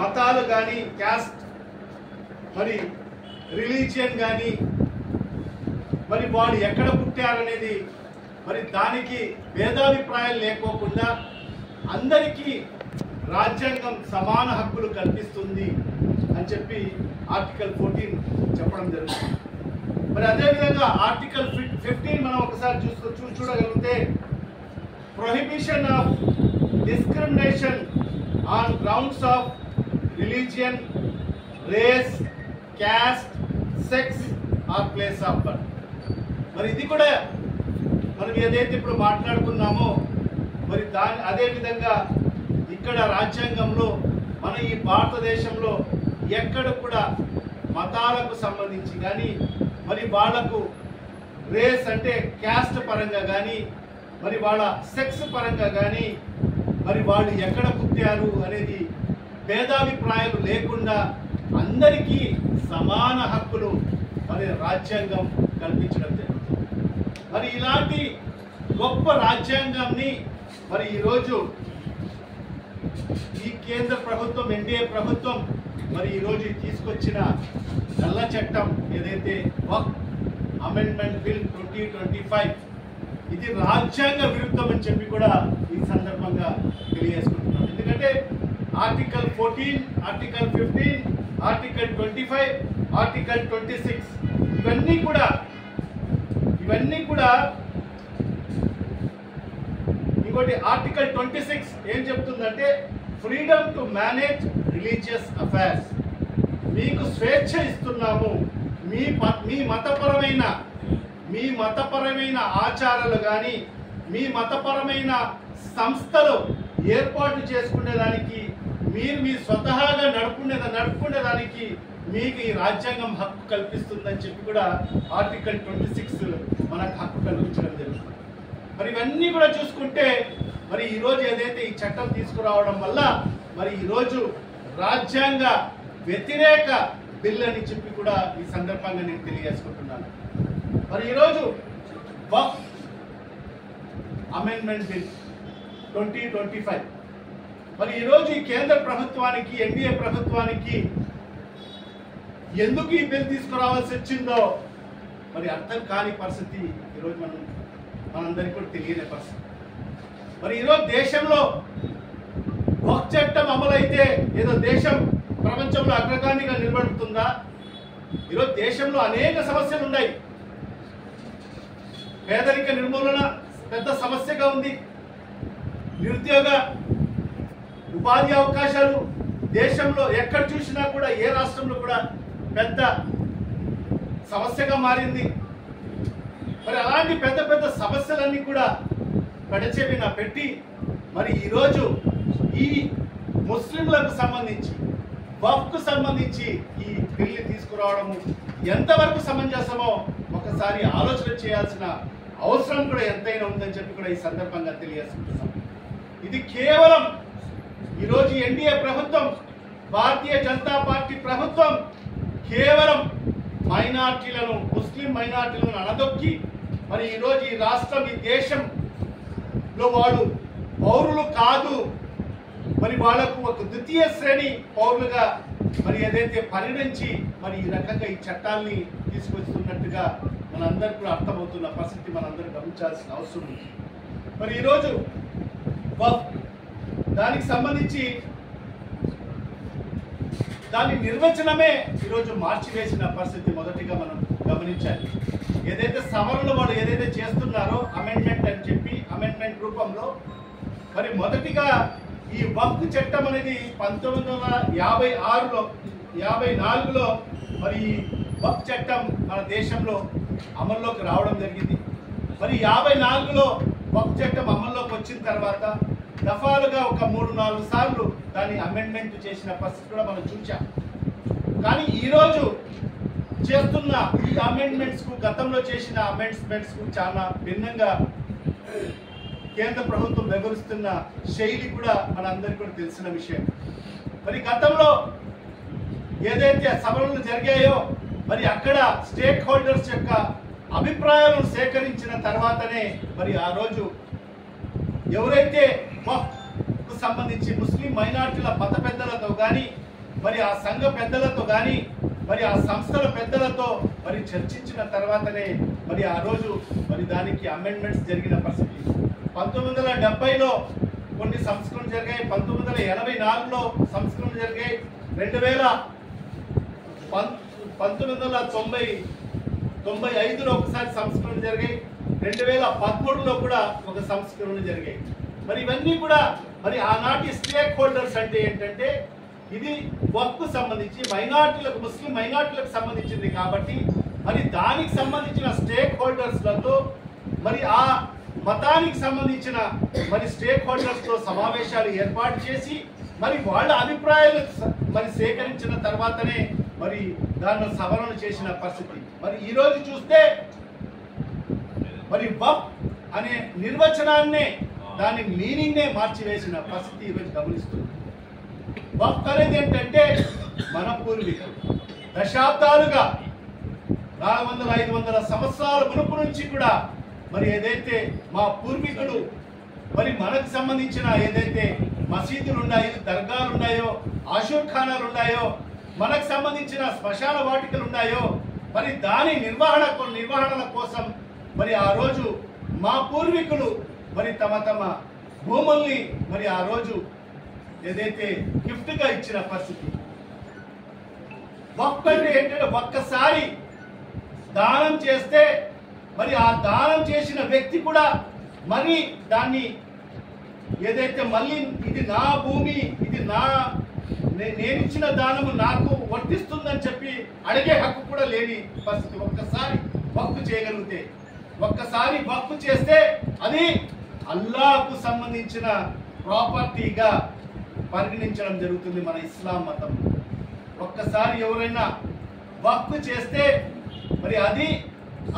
మతాలు కానీ క్యాస్ట్ మరి రిలీజియన్ కానీ మరి వాడు ఎక్కడ పుట్టారనేది మరి దానికి భేదాభిప్రాయాలు లేకోకుండా అందరికీ రాజ్యాంగం సమాన హక్కులు కల్పిస్తుంది అని చెప్పి ఆర్టికల్ 14 చెప్పడం జరుగుతుంది. మరి అదేవిధంగా ఆర్టికల్ 15 మనం ఒకసారి చూడగలిగితే prohibition of discrimination on grounds of religion, race, caste, sex or place of birth. మరి ఇది కూడా మనం ఏదైతే ఇప్పుడు మాట్లాడుకున్నామో మరి అదే విధంగా ఇక్కడ రాజ్యాంగంలో మన ఈ భారతదేశంలో ఎక్కడ కూడా మతాలకు సంబంధించి కానీ మరి వాళ్లకు రేస్ అంటే క్యాస్ట్ పరంగా కానీ మరి వాళ్ళ సెక్స్ పరంగా కానీ మరి వాళ్ళు ఎక్కడ పుట్టారు అనేది భేదాభిప్రాయాలు లేకుండా అందరికీ సమాన హక్కులు మరి రాజ్యాంగం కల్పించడం జరుగుతుంది. మరి ఇలాంటి గొప్ప రాజ్యాంగాన్ని మరి ఈరోజు ఈ కేంద్ర ప్రభుత్వం ఎన్డీఏ ప్రభుత్వం మరి ఈరోజు తీసుకొచ్చిన నల్ల చట్టం ఏదైతే వక్ఫ్ అమెండ్మెంట్ బిల్ 2025 ఇది రాజ్యాంగ విరుద్ధం అని చెప్పి కూడా ఈ సందర్భంగా తెలియజేసుకుంటున్నాం. ఎందుకంటే ఆర్టికల్ 14, ఆర్టికల్ 15, ఆర్టికల్ 25, ఆర్టికల్ 26 ఇవన్నీ కూడా ఇంకోటి ఆర్టికల్ 26 ఏం చెప్తుందంటే freedom to manage religious affairs. మీకు స్వేచ్ఛ ఇస్తున్నాము, మీ మతపరమైన ఆచారాలు కానీ మీ మతపరమైన సంస్థలు ఏర్పాటు చేసుకునేదానికి మీరు మీ స్వతహాగా నడుపుకునేదానికి మీకు ఈ రాజ్యాంగం హక్కు కల్పిస్తుందని చెప్పి కూడా ఆర్టికల్ 26 మనకు హక్కు కల్పించడం జరుగుతుంది. మరి ఇవన్నీ కూడా చూసుకుంటే మరి ఈరోజు ఏదైతే ఈ చట్టం తీసుకురావడం వల్ల మరి ఈరోజు రాజ్యాంగ వ్యతిరేక బిల్ అని చెప్పి కూడా ఈ సందర్భంగా నేను తెలియజేసుకుంటున్నాను. మరి ఈరోజు వక్ఫ్ అమెండ్మెంట్ బిల్ 2025 మరి ఈరోజు ఈ కేంద్ర ప్రభుత్వానికి ఎన్డీఏ ప్రభుత్వానికి ఎందుకు ఈ బిల్ తీసుకురావాల్సి వచ్చిందో మరి అర్థం కాని పరిస్థితి ఈరోజు మనందరికీ కూడా తెలియని పరిస్థితి. మరి ఈరోజు దేశంలో వక్ఫ్ చట్టం అమలైతే ఏదో దేశం ప్రపంచంలో అగ్రగామిగా నిలబడుతుందా? ఈరోజు దేశంలో అనేక సమస్యలు ఉన్నాయి. పేదరిక నిర్మూలన పెద్ద సమస్యగా ఉంది. నిరుద్యోగ ఉపాధి అవకాశాలు దేశంలో ఎక్కడ చూసినా కూడా ఏ రాష్ట్రంలో కూడా పెద్ద సమస్యగా మారింది. మరి అలాంటి పెద్ద పెద్ద సమస్యలన్నీ కూడా పెడచెవిన పెట్టి మరి ఈరోజు ఈ ముస్లింలకు సంబంధించి వక్ఫ్కు సంబంధించి ఈ బిల్లు తీసుకురావడము ఎంతవరకు సమంజసమో ఒకసారి ఆలోచన చేయాల్సిన అవసరం కూడా ఎంతైనా ఉందని చెప్పి కూడా ఈ సందర్భంగా తెలియజేస్తున్నాం. ఇది కేవలం ఈరోజు ఎన్డీఏ ప్రభుత్వం, భారతీయ జనతా పార్టీ ప్రభుత్వం కేవలం మైనార్టీలను, ముస్లిం మైనార్టీలను అనదొక్కి మరి ఈరోజు ఈ రాష్ట్రం, ఈ దేశంలో వాళ్ళు పౌరులు కాదు, మరి వాళ్లకు ఒక ద్వితీయ శ్రేణి పౌరులుగా మరి ఏదైతే పరిగణించి మరి ఈ రకంగా ఈ చట్టాన్ని తీసుకొస్తున్నట్టుగా మనందరికీ కూడా అర్థమవుతున్న పరిస్థితి మనందరూ గమనించాల్సిన అవసరం ఉంది. మరి ఈరోజు దానికి సంబంధించి దాని నిర్వచనమే ఈరోజు మార్చివేసిన పరిస్థితి మొదటిగా మనం గమనించాలి. ఏదైతే సవరణలు వాళ్ళు ఏదైతే చేస్తున్నారో అమెండ్మెంట్ అని చెప్పి అమెండ్మెంట్ రూపంలో మరి మొదటిగా ఈ వక్ఫ్ చట్టం అనేది 1954లో మరి ఈ వక్ఫ్ చట్టం మన దేశంలో అమల్లోకి రావడం జరిగింది. మరి 54లో వక్ఫ్ చట్టం అమల్లోకి వచ్చిన తర్వాత దఫాలుగా ఒక 3-4 సార్లు దాన్ని అమెండ్మెంట్ చేసిన పరిస్థితి కూడా మనం చూసాం. కానీ ఈరోజు చేస్తున్న ఈ అమెండ్మెంట్స్కు, గతంలో చేసిన అమెండ్మెంట్స్కు చాలా భిన్నంగా కేంద్ర ప్రభుత్వం వ్యవహరిస్తున్న శైలి కూడా మనందరికీ కూడా తెలిసిన విషయం. మరి గతంలో ఏదైతే సవరణలు జరిగాయో మరి అక్కడ స్టేక్ హోల్డర్స్ యొక్క అభిప్రాయాలను సేకరించిన తర్వాతనే మరి ఆ రోజు ఎవరైతే వక్ఫ్కు సంబంధించి ముస్లిం మైనార్టీల మత పెద్దలతో కానీ మరి ఆ సంఘ పెద్దలతో కానీ మరి ఆ సంస్థల పెద్దలతో మరి చర్చించిన తర్వాతనే మరి ఆ రోజు మరి దానికి అమెండ్మెంట్స్ జరిగిన పరిస్థితి. 1970లో కొన్ని సంస్కరణలు జరిగాయి, 1984లో సంస్కరణలు జరిగాయి, 1995లో ఒకసారి సంస్కరణలు జరిగాయి, 2013లో కూడా ఒక సంస్కరణలు జరిగాయి. మరి ఇవన్నీ కూడా మరి ఆనాటి స్టేక్ హోల్డర్స్ అంటే ఏంటంటే ఇది వక్ఫ్కు సంబంధించి మైనార్టీలకు, ముస్లిం మైనార్టీలకు సంబంధించింది కాబట్టి మరి దానికి సంబంధించిన స్టేక్ హోల్డర్స్లతో మరి ఆ మతానికి సంబంధించిన మరి స్టేక్ హోల్డర్స్తో సమావేశాలు ఏర్పాటు చేసి మరి వాళ్ళ అభిప్రాయాలు మరి సేకరించిన తర్వాతనే మరి దాన్ని సవరణ చేసిన పరిస్థితి. మరి ఈరోజు చూస్తే మరి వక్ఫ్ అనే నిర్వచనాన్నే, దాని మీనింగ్నే మార్చివేసిన పరిస్థితి ఈరోజు గమనిస్తుంది. వక్ఫ్ అనేది ఏంటంటే మన పూర్వీకులు దశాబ్దాలుగా 400-500 సంవత్సరాల మునుపు నుంచి కూడా మరి ఏదైతే మా పూర్వీకులు మరి మనకు సంబంధించిన ఏదైతే మసీదులు ఉన్నాయో, దర్గాలు ఉన్నాయో, ఆషూర్ ఖానాలు ఉన్నాయో, మనకు సంబంధించిన శ్మశాన వాటికలు ఉన్నాయో మరి దాని నిర్వహణ కోసం మరి ఆ రోజు మా పూర్వీకులు మరి తమ భూముల్ని మరి ఆ రోజు ఏదైతే గిఫ్ట్గా ఇచ్చిన పరిస్థితి. వక్ఫ్ అంటే ఏంటంటే ఒక్కసారి దానం చేస్తే మరి ఆ దానం చేసిన వ్యక్తి కూడా మరి దాన్ని ఏదైతే మళ్ళీ ఇది నా భూమి, ఇది నేనిచ్చిన దానము నాకు వర్తిస్తుందని చెప్పి అడిగే హక్కు కూడా లేని పరిస్థితి. ఒక్కసారి వక్ఫ్ చేయగలిగితే, ఒక్కసారి వక్ఫ్ చేస్తే అది అల్లాహకు సంబంధించిన ప్రాపర్టీగా పరిగణించడం జరుగుతుంది మన ఇస్లాం మతం. ఒక్కసారి ఎవరైనా వక్ఫ్ చేస్తే మరి అది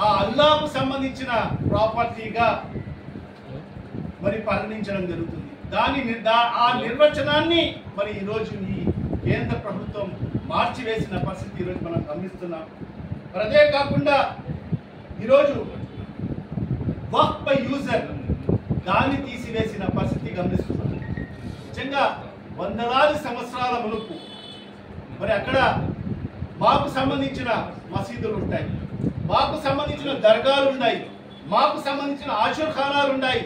ఆ అల్లాహకు సంబంధించిన ప్రాపర్టీగా మరి పరిగణించడం జరుగుతుంది. ఆ నిర్వచనాన్ని మరి ఈరోజు ఈ కేంద్ర ప్రభుత్వం మార్చివేసిన పరిస్థితి ఈరోజు మనం గమనిస్తున్నాం. మరి అదే కాకుండా ఈరోజు వక్ఫ్ బై యూజర్ దాన్ని తీసివేసిన పరిస్థితి గమనిస్తున్నాం. నిజంగా వందలాది సంవత్సరాల మునుపు మరి అక్కడ మాకు సంబంధించిన మసీదులు ఉంటాయి, మాకు సంబంధించిన దర్గాలు ఉన్నాయి, మాకు సంబంధించిన ఆషూర్ ఖానాలు ఉన్నాయి,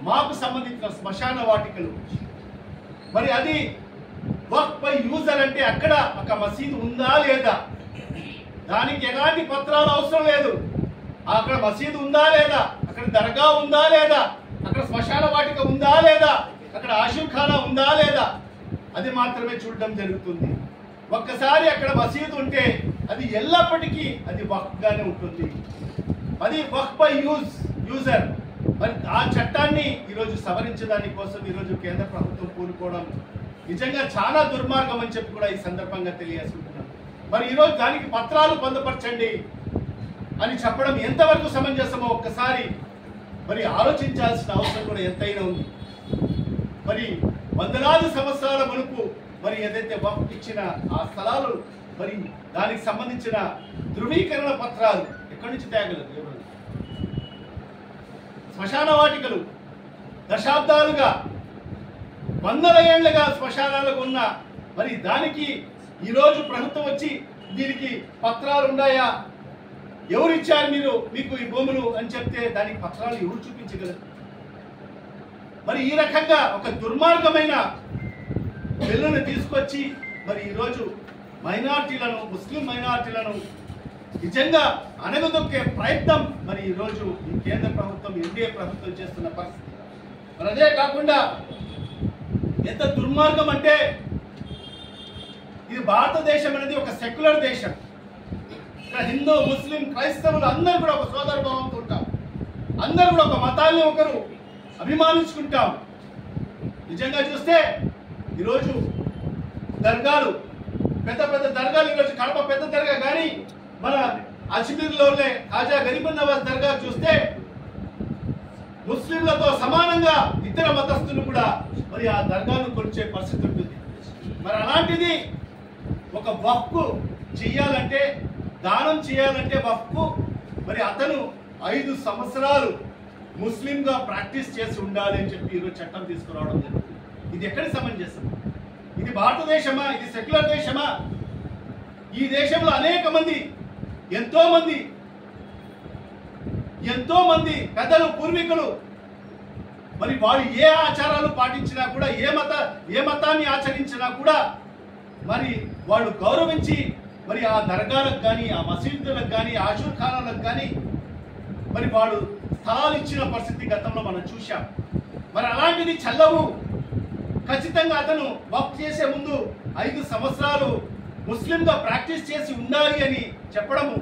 మాకు సంబంధించిన శ్మశాన వాటికలు. మరి అది వక్ఫ్ బై యూజర్ అంటే అక్కడ ఒక మసీదు ఉందా లేదా, దానికి ఎలాంటి పత్రాలు అవసరం లేదు. అక్కడ మసీదు ఉందా లేదా, అక్కడ దర్గా ఉందా లేదా, అక్కడ శ్మశాన వాటిక ఉందా లేదా, అక్కడ ఆషూర్ ఖానా ఉందా లేదా, అది మాత్రమే చూడడం జరుగుతుంది. ఒక్కసారి అక్కడ మసీదు ఉంటే అది ఎల్లప్పటికీ అది వక్ఫ్గానే ఉంటుంది. అది వక్ఫ్ బై యూజర్. మరి ఆ చట్టాన్ని ఈరోజు సవరించడాని కోసం ఈరోజు కేంద్ర ప్రభుత్వం పూనుకోవడం నిజంగా చాలా దుర్మార్గం అని చెప్పి కూడా ఈ సందర్భంగా తెలియజేసుకుంటున్నాం. మరి ఈరోజు దానికి పత్రాలు పొందపరచండి అని చెప్పడం ఎంతవరకు సమంజసమో ఒక్కసారి మరి ఆలోచించాల్సిన అవసరం కూడా ఎంతైనా ఉంది. మరి వందలాది సంవత్సరాల మునుపు మరి ఏదైతే వక్ఫ్ ఇచ్చిన ఆ స్థలాలు మరి దానికి సంబంధించిన ధృవీకరణ పత్రాలు ఎక్కడి నుంచి తేగలరు? ఎవరు? శ్మశాన వాటికలు దశాబ్దాలుగా, వందల ఏళ్లుగా శ్మశానాలకు ఉన్న మరి దానికి ఈరోజు ప్రభుత్వం వచ్చి దీనికి పత్రాలు ఉన్నాయా, ఎవరు ఇచ్చారు మీకు ఈ భూములు అని చెప్తే దానికి పత్రాలు ఎవరు చూపించగలరు? మరి ఈ రకంగా ఒక దుర్మార్గమైన బిల్లును తీసుకొచ్చి మరి ఈరోజు మైనార్టీలను, ముస్లిం మైనార్టీలను నిజంగా అణగదొక్కే ప్రయత్నం మరి ఈరోజు ఈ కేంద్ర ప్రభుత్వం, ఎన్డీఏ ప్రభుత్వం చేస్తున్న పరిస్థితి. మరి అదే కాకుండా ఎంత దుర్మార్గం అంటే ఇది భారతదేశం అనేది ఒక సెక్యులర్ దేశం. ఇక్కడ హిందూ, ముస్లిం, క్రైస్తవులు అందరూ కూడా ఒక సోదర భావంతో ఉంటాం. అందరూ కూడా ఒక మతాన్ని ఒకరు అభిమానించుకుంటాం. నిజంగా చూస్తే ఈరోజు దర్గాలు, పెద్ద పెద్ద దర్గాలు, ఈరోజు కడప పెద్ద దర్గా కానీ మన అజ్మీర్లోనే ఖాజా గరీబ్ నవాజ్ దర్గా చూస్తే ముస్లింలతో సమానంగా ఇతర మతస్థులు కూడా మరి ఆ దర్గాను కొలిచే పరిస్థితి ఉంటుంది. మరి అలాంటిది ఒక వక్ఫ్ చేయాలంటే, దానం చేయాలంటే వక్ఫ్ మరి అతను 5 సంవత్సరాలు ముస్లింగా ప్రాక్టీస్ చేసి ఉండాలి అని చెప్పి ఈరోజు చట్టం తీసుకురావడం జరుగుతుంది. ఇది ఎక్కడి సమంజసం? ఇది భారతదేశమా? ఇది సెక్యులర్ దేశమా? ఈ దేశంలో అనేక మంది ఎంతో మంది పెద్దలు పూర్వీకులు మరి వాళ్ళు ఏ ఆచారాలు పాటించినా కూడా ఏ మతాన్ని ఆచరించినా కూడా మరి వాళ్ళు గౌరవించి మరి ఆ దర్గాలకు కానీ ఆ మసీదులకు కానీ ఆషూర్ ఖానాలకు కానీ మరి వాళ్ళు స్థలాలు ఇచ్చిన పరిస్థితి గతంలో మనం చూశాం. మరి అలాంటిది చల్లవు. ఖచ్చితంగా అతను వక్ఫ్ చేసే ముందు 5 సంవత్సరాలు ముస్లింగా ప్రాక్టీస్ చేసి ఉండాలి అని చెప్పడము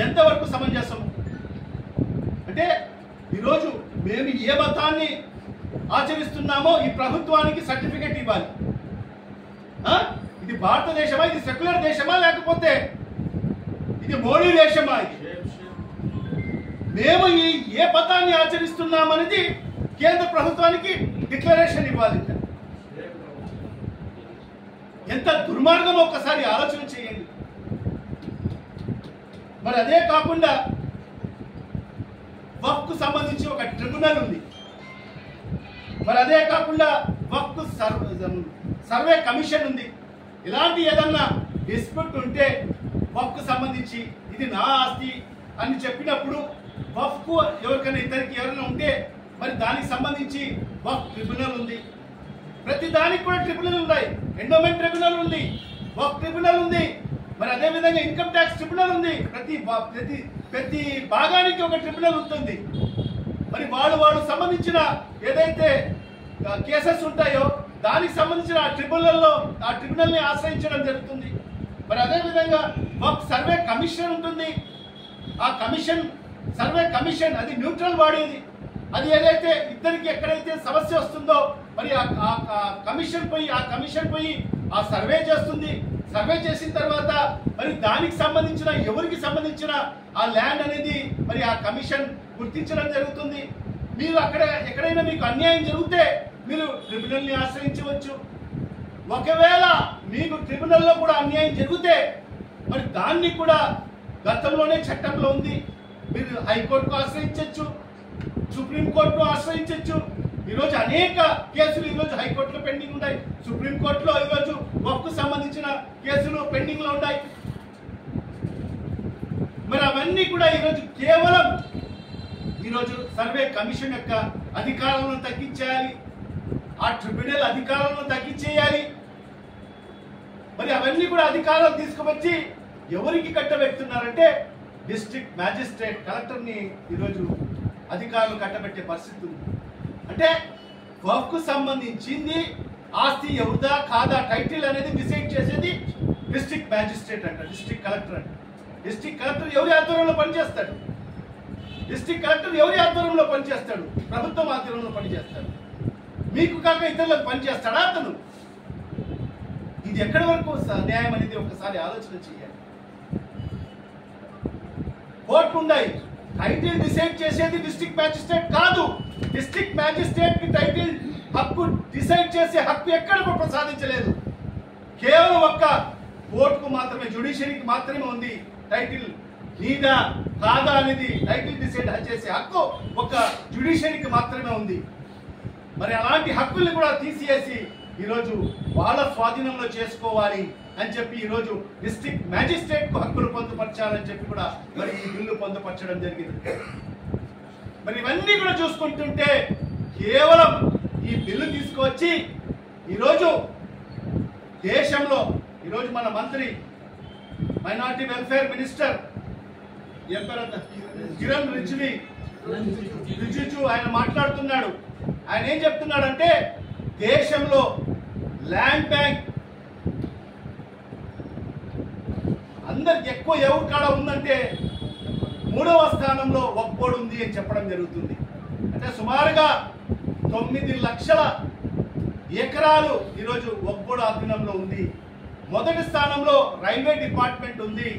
ఎంతవరకు సమంజసం? అంటే ఈరోజు మేము ఏ మతాన్ని ఆచరిస్తున్నామో ఈ ప్రభుత్వానికి సర్టిఫికెట్ ఇవ్వాలి. ఇది భారతదేశమా? ఇది సెక్యులర్ దేశమా? లేకపోతే ఇది మోడీ దేశమా? మేము ఏ మతాన్ని ఆచరిస్తున్నామనేది కేంద్ర ప్రభుత్వానికి డిక్లరేషన్ ఇవ్వాలి. ఎంత దుర్మార్గం ఒక్కసారి ఆలోచన చేయండి. మరి అదే కాకుండా వక్ఫ్కు సంబంధించి ఒక ట్రిబ్యునల్ ఉంది. మరి అదే కాకుండా వక్ఫ్ సర్వే కమిషన్ ఉంది. ఇలాంటి ఏదన్నా డిస్ప్యూట్ ఉంటే వక్ఫ్కు సంబంధించి ఇది నా ఆస్తి అని చెప్పినప్పుడు వక్ఫ్కు ఎవరికైనా ఎవరైనా ఉంటే మరి దానికి సంబంధించి వక్ఫ్ ట్రిబ్యునల్ ఉంది. ప్రతి దానికి కూడా ట్రిబ్యునల్ ఉన్నాయి. ఎండోమెంట్ ట్రిబ్యునల్ ఉంది, వక్ఫ్ ట్రిబ్యునల్ ఉంది, మరి అదేవిధంగా ఇన్కమ్ ట్యాక్స్ ట్రిబ్యునల్ ఉంది. ప్రతి భాగానికి ఒక ట్రిబ్యునల్ ఉంటుంది. మరి వాళ్ళు సంబంధించిన ఏదైతే కేసెస్ ఉంటాయో దానికి సంబంధించిన ఆ ట్రిబ్యునల్ని ఆశ్రయించడం జరుగుతుంది. మరి అదేవిధంగా వక్ఫ్ సర్వే కమిషన్ ఉంటుంది. ఆ సర్వే కమిషన్ అది న్యూట్రల్ బాడీది. అది ఏదైతే ఇద్దరికి ఎక్కడైతే సమస్య వస్తుందో మరి ఆ కమిషన్ పోయి ఆ సర్వే చేస్తుంది. సర్వే చేసిన తర్వాత మరి దానికి సంబంధించిన ఎవరికి సంబంధించిన ఆ ల్యాండ్ అనేది మరి ఆ కమిషన్ గుర్తించడం జరుగుతుంది. మీరు ఎక్కడైనా మీకు అన్యాయం జరిగితే మీరు ట్రిబ్యునల్ని ఆశ్రయించవచ్చు. ఒకవేళ మీకు ట్రిబ్యునల్లో కూడా అన్యాయం జరిగితే మరి దాన్ని కూడా గతంలోనే చట్టంలో ఉంది. మీరు హైకోర్టుకు ఆశ్రయించవచ్చు, సుప్రీంకోర్టును ఆశ్రయించవచ్చు. ఈరోజు అనేక కేసులు ఈరోజు హైకోర్టులో పెండింగ్ ఉన్నాయి. సుప్రీంకోర్టులో ఈరోజు వక్ఫ్కు సంబంధించిన కేసులు పెండింగ్లో ఉన్నాయి. మరి అవన్నీ కూడా కేవలం ఈరోజు సర్వే కమిషన్ యొక్క అధికారాలను తగ్గించేయాలి, ఆ ట్రిబ్యునల్ అధికారాలను తగ్గించేయాలి. మరి అవన్నీ కూడా అధికారాలు తీసుకువచ్చి ఎవరికి కట్టబెడుతున్నారంటే డిస్ట్రిక్ట్ మ్యాజిస్ట్రేట్ కలెక్టర్ని ఈరోజు అధికారులు కట్టబెట్టే పరిస్థితి ఉంది. అంటే వక్ఫ్కు సంబంధించింది ఆస్తి ఎవరిదా కాదా టైటిల్ అనేది డిసైడ్ చేసేది డిస్ట్రిక్ట్ మ్యాజిస్ట్రేట్ అంట, డిస్ట్రిక్ట్ కలెక్టర్ అంట. డిస్ట్రిక్ట్ కలెక్టర్ ఎవరి ఆధ్వర్యంలో పనిచేస్తాడు? ప్రభుత్వం ఆధ్వర్యంలో పనిచేస్తాడు. మీకు కాక ఇతరులకు పనిచేస్తాడా అతను? ఇది ఎక్కడి వరకు న్యాయం అనేది ఒకసారి ఆలోచన చేయాలి. కోర్టు ఉన్నాయి, టైటిల్ డిసైడ్ చేసేది డిస్ట్రిక్ట్ మ్యాజిస్ట్రేట్ కాదు. డిస్ట్రిక్ట్ మ్యాజిస్ట్రేట్ కి టైటిల్ హక్కు డిసైడ్ చేసే హక్కు ఎక్కడ కూడా ప్రసాదించలేదు. కేవలం ఒక్క కోర్టుకు మాత్రమే, జ్యుడిషియరీకి మాత్రమే ఉంది టైటిల్ నీదా కాదా అనేది టైటిల్ డిసైడ్ చేసే హక్కు ఒక జ్యుడిషియరీకి మాత్రమే ఉంది. మరి అలాంటి హక్కుల్ని కూడా తీసివేసి ఈరోజు వాళ్ళ స్వాధీనంలో చేసుకోవాలి అని చెప్పి ఈరోజు డిస్ట్రిక్ట్ మ్యాజిస్ట్రేట్ కు హక్కులు పొందుపరచాలని చెప్పి కూడా మరి ఈ బిల్లు పొందుపరచడం జరిగింది. మరి ఇవన్నీ కూడా చూసుకుంటుంటే కేవలం ఈ బిల్లు తీసుకువచ్చి ఈరోజు దేశంలో ఈరోజు మన మంత్రి minority welfare minister Kiran Rijiju ఆయన మాట్లాడుతున్నాడు. ఆయన ఏం చెప్తున్నాడంటే దేశంలో ల్యాండ్ బ్యాంక్ అందరికి ఎక్కువ ఎవరి కాడ ఉందంటే 3వ స్థానంలో వక్ఫ్ బోర్డు ఉంది అని చెప్పడం జరుగుతుంది. అంటే సుమారుగా 9 లక్షల ఎకరాలు ఈరోజు వక్ఫ్ బోర్డు ఆధీనంలో ఉంది. మొదటి స్థానంలో రైల్వే డిపార్ట్మెంట్ ఉంది.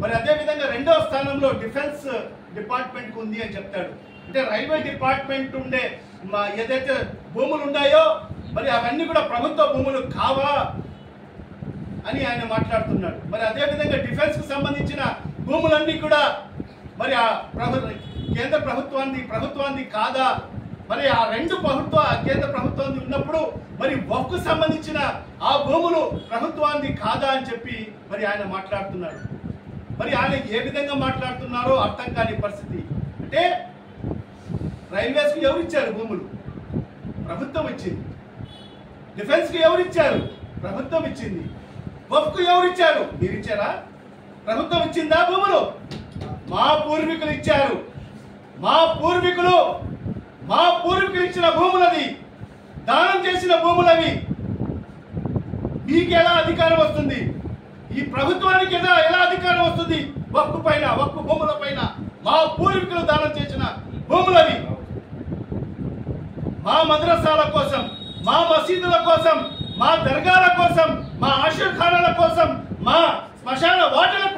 మరి అదేవిధంగా 2వ స్థానంలో డిఫెన్స్ డిపార్ట్మెంట్ ఉంది అని చెప్తాడు. అంటే రైల్వే డిపార్ట్మెంట్ ఉండే ఏదైతే భూములు ఉన్నాయో మరి అవన్నీ కూడా ప్రభుత్వ భూములు కావా అని ఆయన మాట్లాడుతున్నాడు. మరి అదేవిధంగా డిఫెన్స్ కు సంబంధించిన భూములన్నీ కూడా మరి ఆ కేంద్ర ప్రభుత్వాన్ని కాదా? మరి ఆ రెండు కేంద్ర ప్రభుత్వాన్ని ఉన్నప్పుడు మరి వక్ఫ్కు సంబంధించిన ఆ భూములు ప్రభుత్వానికి కాదా అని చెప్పి మరి ఆయన మాట్లాడుతున్నాడు. మరి ఆయన ఏ విధంగా మాట్లాడుతున్నారో అర్థం కాని పరిస్థితి. అంటే రైల్వేస్కి ఎవరు ఇచ్చారు భూములు? ప్రభుత్వం ఇచ్చింది. డిఫెన్స్కి ఎవరు ఇచ్చారు? ప్రభుత్వం ఇచ్చింది. వక్ఫ్కు ఎవరు ఇచ్చారు? మీరు ఇచ్చారా? ప్రభుత్వం ఇచ్చిందా భూములు? మా పూర్వీకులు ఇచ్చారు. మా పూర్వీకులు ఇచ్చిన భూములది, దానం చేసిన భూములవి. మీకు ఎలా అధికారం వస్తుంది? ఈ ప్రభుత్వానికి ఎలా అధికారం వస్తుంది? వక్ఫ్ పైన, వక్ఫ్ భూముల పైన మా పూర్వీకులు దానం చేసిన భూములవి. మా మద్రసాల కోసం, మా మసీదుల కోసం, మా దర్గాల కోసం, మా ఆషర్ఖానాల కోసం, మా శ్మశాన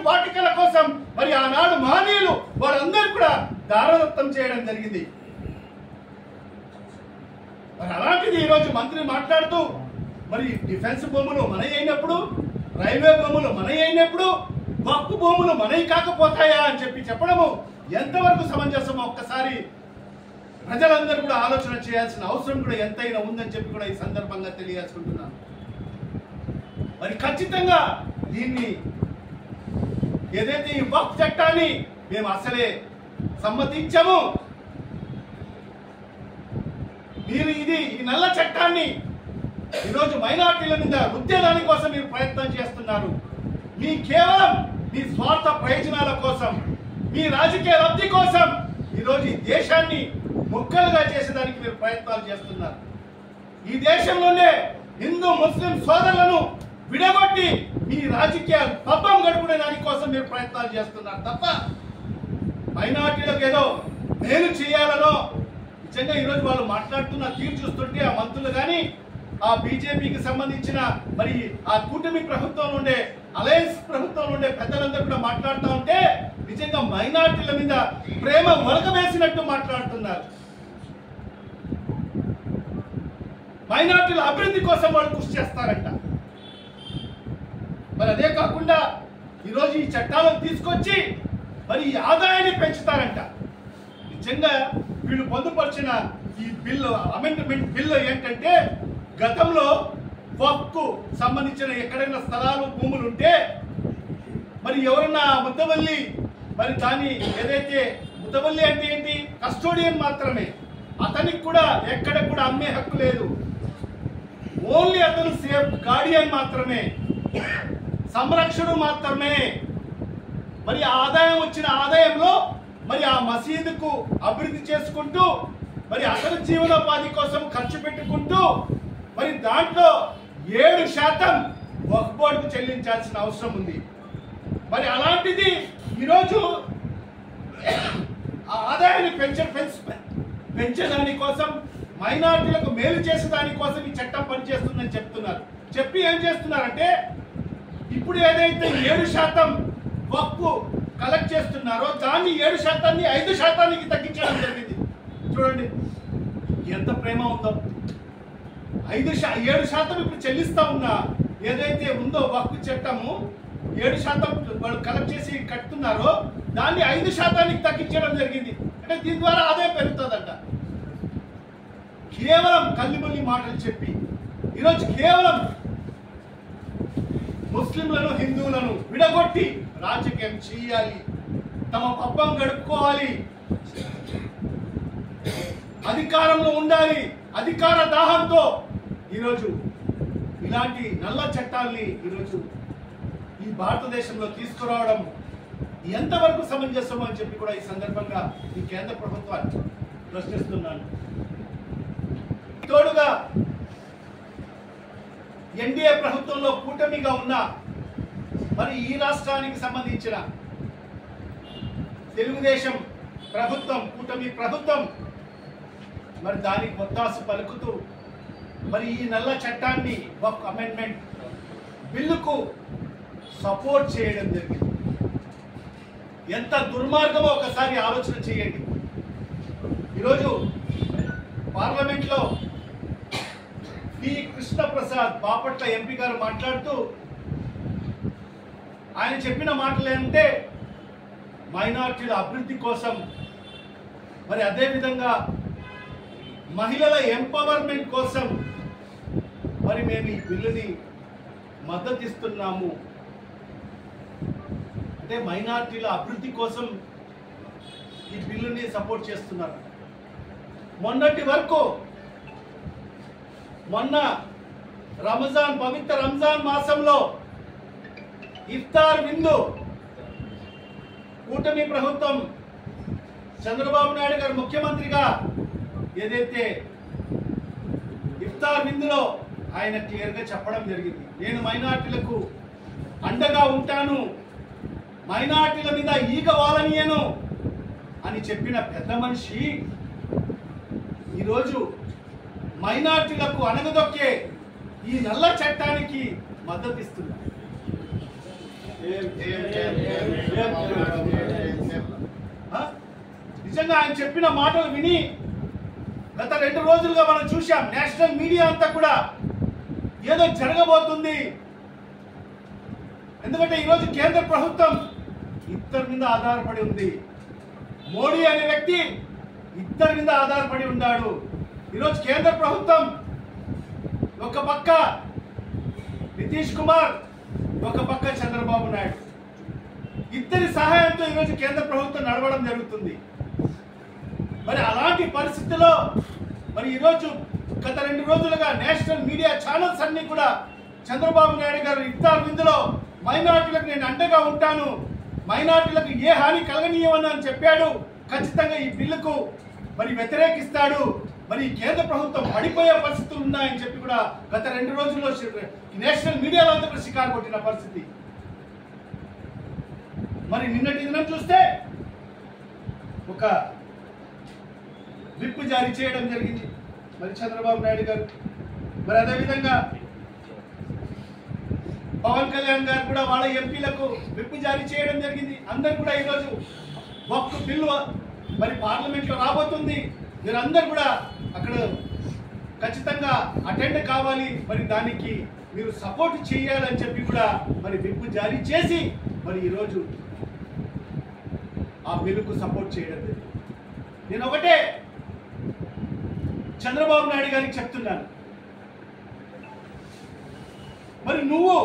వాటికల కోసం మరి ఆనాడు మహనీయులు వారందరూ కూడా దారదత్తం చేయడం జరిగింది. మరి అలాంటిది ఈరోజు మంత్రి మాట్లాడుతూ మరి డిఫెన్స్ భూములు మనవి అయినప్పుడు, రైల్వే భూములు మనవి అయినప్పుడు వక్ఫ్ భూములు మనవి కాకపోతాయా అని చెప్పి చెప్పడము ఎంతవరకు సమంజసమో ఒక్కసారి ప్రజలందరూ కూడా ఆలోచన చేయాల్సిన అవసరం కూడా ఎంతైనా ఉందని చెప్పి కూడా ఈ సందర్భంగా తెలియజేసుకుంటున్నాను. మరి ఖచ్చితంగా దీన్ని ఏదైతే ఈ వక్ఫ్ చట్టాన్ని మేము అసలే సమ్మతించము, మీరు ఈ నల్ల చట్టాన్ని ఈరోజు మైనార్టీల మీద రుద్దేదాని కోసం మీరు ప్రయత్నం చేస్తున్నారు. కేవలం మీ స్వార్థ ప్రయోజనాల కోసం, మీ రాజకీయ లబ్ధి కోసం ఈరోజు ఈ దేశాన్ని ముక్కలుగా చేసేదానికి మీరు ప్రయత్నాలు చేస్తున్నారు. ఈ దేశంలోనే హిందూ ముస్లిం సోదరులను విడగొట్టి మీ రాజకీయ పబ్బం గడుపుకునే దానికోసం మీరు ప్రయత్నాలు చేస్తున్నారు తప్ప మైనార్టీలకు ఏదో మేలు చేయాలనో, నిజంగా ఈరోజు వాళ్ళు మాట్లాడుతున్న తీరు చూస్తుంటే ఆ మంత్రులు కానీ, ఆ బీజేపీకి సంబంధించిన మరి ఆ కూటమి ప్రభుత్వం ఉండే, అలయన్స్ ప్రభుత్వం ఉండే పెద్దలందరూ కూడా మాట్లాడుతూ ఉంటే నిజంగా మైనార్టీల మీద ప్రేమ మొలకవేసినట్టు మాట్లాడుతున్నారు. మైనార్టీల అభివృద్ధి కోసం వాళ్ళు కృషి చేస్తారంట. మరి అదే కాకుండా ఈరోజు ఈ చట్టాలను తీసుకొచ్చి మరి ఈ ఆదాయాన్ని పెంచుతారంట. నిజంగా వీళ్ళు పొందుపరిచిన ఈ బిల్లు, అమెండ్మెంట్ బిల్లు ఏంటంటే, గతంలో వక్ఫ్కు సంబంధించిన ఎక్కడైనా స్థలాలు భూములు ఉంటే మరి ఎవరన్నా ముద్దవల్లి, మరి దాన్ని ఏదైతే ముద్దవల్లి అంటే ఏంటి, కస్టోడియన్ మాత్రమే, అతనికి కూడా ఎక్కడ కూడా అమ్మే హక్కు లేదు. ఓన్లీ అతను సేఫ్ గార్డియన్ మాత్రమే, సంరక్షణ మాత్రమే. మరి ఆదాయం వచ్చిన ఆదాయంలో మరి ఆ మసీదుకు అభివృద్ధి చేసుకుంటూ మరి అతని జీవనోపాధి కోసం ఖర్చు పెట్టుకుంటూ మరి దాంట్లో 7% వక్ఫ్ బోర్డుకు చెల్లించాల్సిన అవసరం ఉంది. మరి అలాంటిది ఈరోజు ఆ ఆదాయాన్ని పెంచడాని కోసం, మైనార్టీలకు మేలు చేసే దానికోసం ఈ చట్టం పనిచేస్తుందని చెప్తున్నారు. చెప్పి ఏం చేస్తున్నారంటే, ఇప్పుడు ఏదైతే 7% వక్ఫ్ కలెక్ట్ చేస్తున్నారో దాన్ని 7%ని 5%కి తగ్గించడం జరిగింది. చూడండి ఎంత ప్రేమ ఉందో. 7% ఇప్పుడు చెల్లిస్తా ఉన్నా ఏదైతే ఉందో వక్ఫ్ చట్టము, 7% వాళ్ళు కలెక్ట్ చేసి కట్టుతున్నారో దాన్ని 5%కి తగ్గించడం జరిగింది. అంటే దీని ద్వారా ఆదాయం పెరుగుతుందంట. కేవలం కల్లిబొల్లి మాటలు చెప్పి ఈరోజు కేవలం ముస్లింలను, హిందువులను విడగొట్టి రాజకీయం చేయాలి, తమ పబ్బం గడుపుకోవాలి, అధికారంలో ఉండాలి, అధికార దాహంతో ఈరోజు ఇలాంటి నల్ల చట్టాల్ని ఈరోజు ఈ భారతదేశంలో తీసుకురావడం ఎంతవరకు సమంజసమో అని చెప్పి కూడా ఈ సందర్భంగా ఈ కేంద్ర ప్రభుత్వాన్ని ప్రశ్నిస్తున్నాను. తోడుగా ఎన్డీఏ ప్రభుత్వంలో కూటమిగా ఉన్న మరి ఈ రాష్ట్రానికి సంబంధించిన తెలుగుదేశం ప్రభుత్వం, కూటమి ప్రభుత్వం మరి దానికి ఒత్తాసు పలుకుతూ మరి ఈ నల్ల చట్టాన్ని, వక్ఫ్ అమెండ్మెంట్ బిల్లుకు సపోర్ట్ చేయడం జరిగింది. ఎంత దుర్మార్గమో ఒకసారి ఆలోచన చేయండి. ఈరోజు పార్లమెంట్లో పి కృష్ణప్రసాద్ బాపట్ల ఎంపీ గారు మాట్లాడుతూ ఆయన చెప్పిన మాటలు ఏంటంటే, మైనార్టీల అభివృద్ధి కోసం మరి అదేవిధంగా మహిళల ఎంపవర్మెంట్ కోసం మరి మేము ఈ బిల్లుని మద్దతు ఇస్తున్నాము. అంటే మైనారిటీల అభివృద్ధి కోసం ఈ బిల్లుని సపోర్ట్ చేస్తున్నారు. మొన్నటి వరకు మొన్న పవిత్ర రంజాన్ మాసంలో ఇఫ్తార్ విందు కూటమి ప్రభుత్వం చంద్రబాబు నాయుడు గారు ముఖ్యమంత్రిగా ఏదైతే ఇఫ్తార్ విందులో ఆయన క్లియర్గా చెప్పడం జరిగింది, నేను మైనారిటీలకు అండగా ఉంటాను, మైనారిటీల మీద ఈగ వాలనీయను అని చెప్పిన పెద్ద మనిషి ఈరోజు మైనారిటీలకు అణగదొక్కే ఈ నల్ల చట్టానికి మద్దతు ఇస్తున్నారు. నిజంగా ఆయన చెప్పిన మాటలు విని గత 2 రోజులుగా మనం చూశాం. నేషనల్ మీడియా అంతా కూడా ఏదో జరగబోతుంది, ఎందుకంటే ఈరోజు కేంద్ర ప్రభుత్వం ఇద్దరి మీద ఆధారపడి ఉంది. మోడీ అనే వ్యక్తి ఇద్దరి మీద ఆధారపడి ఉన్నాడు. ఈరోజు కేంద్ర ప్రభుత్వం ఒక పక్క నితీష్ కుమార్, ఒక పక్క చంద్రబాబు నాయుడు, ఇద్దరి సహాయంతో ఈరోజు కేంద్ర ప్రభుత్వం నడవడం జరుగుతుంది. మరి అలాంటి పరిస్థితుల్లో మరి ఈరోజు గత 2 రోజులుగా నేషనల్ మీడియా ఛానల్స్ అన్ని కూడా చంద్రబాబు నాయుడు గారు ఇఫ్తార్ విందులో మైనారిటీలకు నేను అండగా ఉంటాను, మైనారిటీలకు ఏ హాని కలగనీయమని అని చెప్పాడు. ఖచ్చితంగా ఈ బిల్లుకు మరి వ్యతిరేకిస్తాడు, మరి కేంద్ర ప్రభుత్వం పడిపోయే పరిస్థితులు ఉన్నాయని చెప్పి కూడా గత 2 రోజుల్లో నేషనల్ మీడియాలో అంతా కూడా షికారు కొట్టిన పరిస్థితి. మరి నిన్నటి దినం చూస్తే ఒక విప్ జారీ చేయడం జరిగింది మరి చంద్రబాబు నాయుడు గారు. మరి అదేవిధంగా పవన్ కళ్యాణ్ గారు కూడా వాళ్ళ ఎంపీలకు విప్ జారీ చేయడం జరిగింది. అందరు కూడా ఈరోజు వక్ఫ్ బిల్లు మరి పార్లమెంట్లో రాబోతుంది, మీరందరూ కూడా అక్కడ ఖచ్చితంగా అటెండ్ కావాలి, మరి దానికి మీరు సపోర్ట్ చేయాలని చెప్పి కూడా మరి విప్ జారీ చేసి మరి ఈరోజు ఆ బిల్లుకు సపోర్ట్ చేయడం జరిగింది. నేను ఒకటే చంద్రబాబు నాయుడు గారికి చెప్తున్నాను, మరి నువ్వు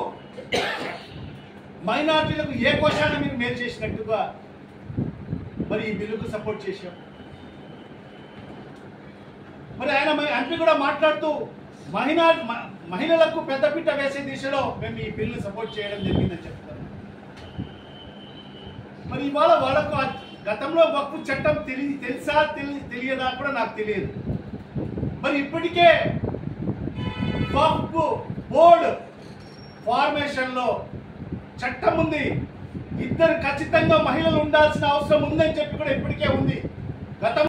మైనారిటీలకు ఏ కోశాన మీరు మేలు చేసినట్టుగా మరి ఈ బిల్లుకు సపోర్ట్ చేశాం. మరి ఆయన ఎంపీ కూడా మాట్లాడుతూ మహిళలకు పెద్దపీట వేసే దిశలో మేము ఈ బిల్లు సపోర్ట్ చేయడం జరిగిందని చెప్తారు. మరి ఇవాళ వాళ్ళకు గతంలో వక్ఫ్ చట్టం తెలుసా తెలియదా కూడా నాకు తెలియదు. మరి ఇప్పటికే వక్ఫ్ బోర్డు ఫార్మేషన్లో చట్టం ఉంది, ఇద్దరు ఖచ్చితంగా మహిళలు ఉండాల్సిన అవసరం ఉందని చెప్పి కూడా ఇప్పటికే ఉంది. గతం